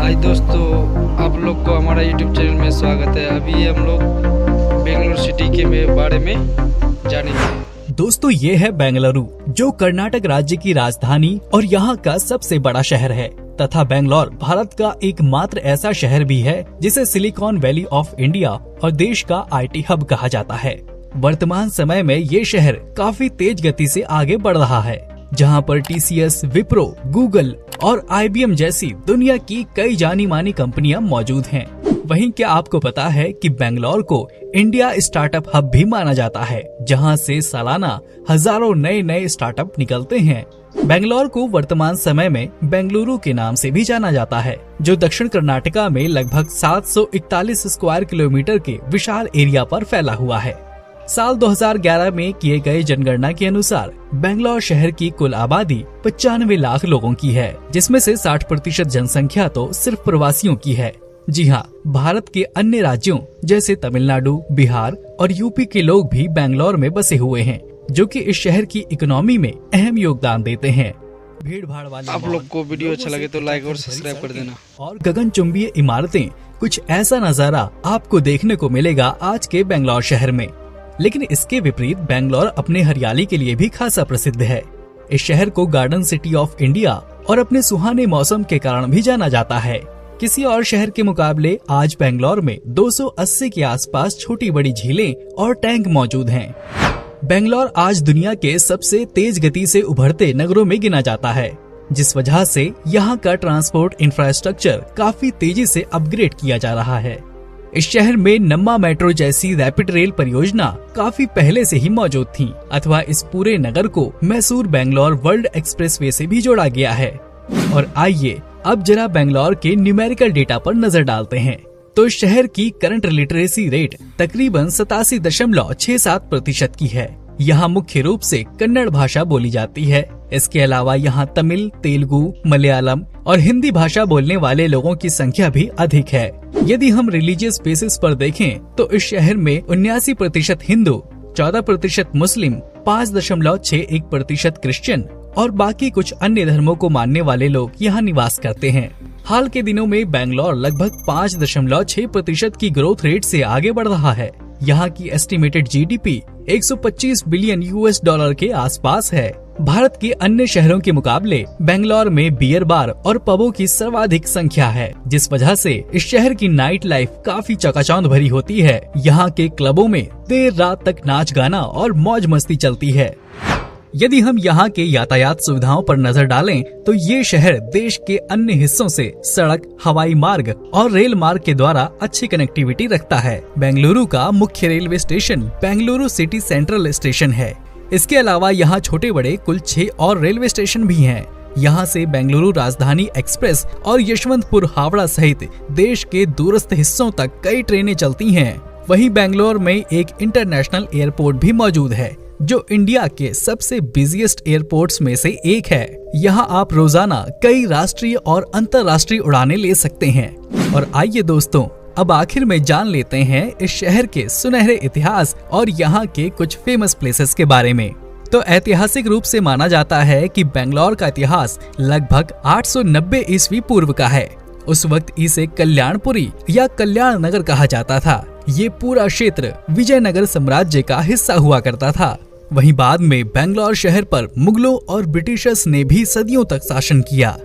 आज दोस्तों आप लोग को हमारा YouTube चैनल में स्वागत है। अभी हम लोग बेंगलुरु सिटी के बारे में जानेंगे। दोस्तों ये है बेंगलुरु, जो कर्नाटक राज्य की राजधानी और यहाँ का सबसे बड़ा शहर है तथा बेंगलोर भारत का एकमात्र ऐसा शहर भी है जिसे सिलिकॉन वैली ऑफ इंडिया और देश का IT हब कहा जाता है। वर्तमान समय में ये शहर काफी तेज गति से आगे बढ़ रहा है, जहाँ पर TCS, विप्रो, गूगल और IBM जैसी दुनिया की कई जानी मानी कंपनियां मौजूद हैं। वहीं क्या आपको पता है कि बेंगलोर को इंडिया स्टार्टअप हब भी माना जाता है, जहां से सालाना हजारों नए स्टार्टअप निकलते हैं। बेंगलोर को वर्तमान समय में बेंगलुरु के नाम से भी जाना जाता है, जो दक्षिण कर्नाटका में लगभग 741 स्क्वायर किलोमीटर के विशाल एरिया पर फैला हुआ है। साल 2011 में किए गए जनगणना के अनुसार बेंगलोर शहर की कुल आबादी 95 लाख लोगों की है, जिसमें से 60% जनसंख्या तो सिर्फ प्रवासियों की है। जी हाँ, भारत के अन्य राज्यों जैसे तमिलनाडु, बिहार और यूपी के लोग भी बेंगलोर में बसे हुए हैं, जो कि इस शहर की इकोनॉमी में अहम योगदान देते हैं। भीड़ भाड़ वाले आप लोग को वीडियो अच्छा लगे तो लाइक और सब्सक्राइब कर देना। और गगनचुंबी इमारतें, कुछ ऐसा नजारा आपको देखने को मिलेगा आज के बेंगलोर शहर में। लेकिन इसके विपरीत बेंगलोर अपने हरियाली के लिए भी खासा प्रसिद्ध है। इस शहर को गार्डन सिटी ऑफ इंडिया और अपने सुहाने मौसम के कारण भी जाना जाता है। किसी और शहर के मुकाबले आज बेंगलोर में 280 के आसपास छोटी बड़ी झीलें और टैंक मौजूद हैं। बेंगलोर आज दुनिया के सबसे तेज गति से उभरते नगरों में गिना जाता है, जिस वजह से यहाँ का ट्रांसपोर्ट इंफ्रास्ट्रक्चर काफी तेजी से अपग्रेड किया जा रहा है। इस शहर में नम्मा मेट्रो जैसी रैपिड रेल परियोजना काफी पहले से ही मौजूद थी, अथवा इस पूरे नगर को मैसूर बेंगलोर वर्ल्ड एक्सप्रेसवे से भी जोड़ा गया है। और आइए अब जरा बेंगलोर के न्यूमेरिकल डेटा पर नजर डालते हैं। तो शहर की करंट लिटरेसी रेट तकरीबन 87.67% की है। यहाँ मुख्य रूप से कन्नड़ भाषा बोली जाती है। इसके अलावा यहाँ तमिल, तेलुगु, मलयालम और हिंदी भाषा बोलने वाले लोगों की संख्या भी अधिक है। यदि हम रिलीजियस बेसिस पर देखें तो इस शहर में 79% हिंदू, 14% मुस्लिम, 5.61% क्रिश्चियन और बाकी कुछ अन्य धर्मों को मानने वाले लोग यहाँ निवास करते हैं। हाल के दिनों में बेंगलोर लगभग 5.6% की ग्रोथ रेट से आगे बढ़ रहा है। यहाँ की एस्टिमेटेड GDP 125 बिलियन US$ के आसपास है। भारत के अन्य शहरों के मुकाबले बेंगलोर में बियर बार और पबों की सर्वाधिक संख्या है, जिस वजह से इस शहर की नाइट लाइफ काफी चकाचौंध भरी होती है। यहाँ के क्लबों में देर रात तक नाच गाना और मौज मस्ती चलती है। यदि हम यहाँ के यातायात सुविधाओं पर नजर डालें तो ये शहर देश के अन्य हिस्सों से सड़क, हवाई मार्ग और रेल मार्ग के द्वारा अच्छी कनेक्टिविटी रखता है। बेंगलुरु का मुख्य railway station Bengaluru city central station है। इसके अलावा यहाँ छोटे बड़े कुल 6 और रेलवे स्टेशन भी हैं। यहाँ से बेंगलुरु राजधानी एक्सप्रेस और यशवंतपुर हावड़ा सहित देश के दूरस्थ हिस्सों तक कई ट्रेनें चलती हैं। वहीं बेंगलोर में एक इंटरनेशनल एयरपोर्ट भी मौजूद है, जो इंडिया के सबसे बिजिएस्ट एयरपोर्ट्स में से एक है। यहाँ आप रोजाना कई राष्ट्रीय और अंतर्राष्ट्रीय उड़ानें ले सकते हैं। और आइए दोस्तों, अब आखिर में जान लेते हैं इस शहर के सुनहरे इतिहास और यहाँ के कुछ फेमस प्लेसेस के बारे में। तो ऐतिहासिक रूप से माना जाता है कि बेंगलोर का इतिहास लगभग 890 ईस्वी पूर्व का है। उस वक्त इसे कल्याणपुरी या कल्याण नगर कहा जाता था। ये पूरा क्षेत्र विजयनगर साम्राज्य का हिस्सा हुआ करता था। वहीं बाद में बेंगलोर शहर पर मुगलों और ब्रिटिशर्स ने भी सदियों तक शासन किया।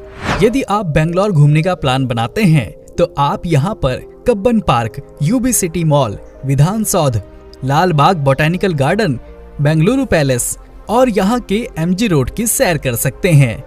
यदि आप बेंगलोर घूमने का प्लान बनाते हैं तो आप यहाँ पर Cubbon park, UB city mall, विधान सौध, लाल बाग बोटेनिकल गार्डन, बेंगलुरु पैलेस और यहाँ के MG रोड की सैर कर सकते हैं।